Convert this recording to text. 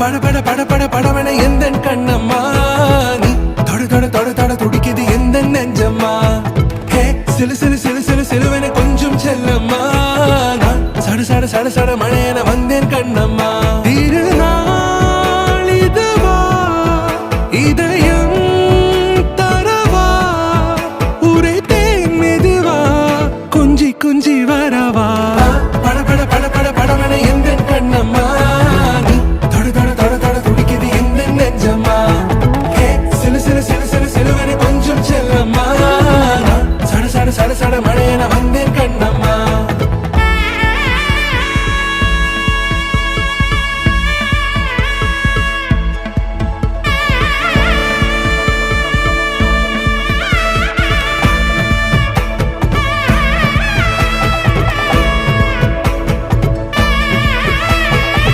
பட பட பட பட படவன எந்த கண்ணம்மா நீ தொட தொட தொட தொட துடிக்குது எந்த நெஞ்சம்மா ஹே சிலு சிலு சிலு சிலு சிலுவன கொஞ்சம் செல்லம்மா நான் சட சட சட சட மழையன வந்தேன் கண்ணம்மா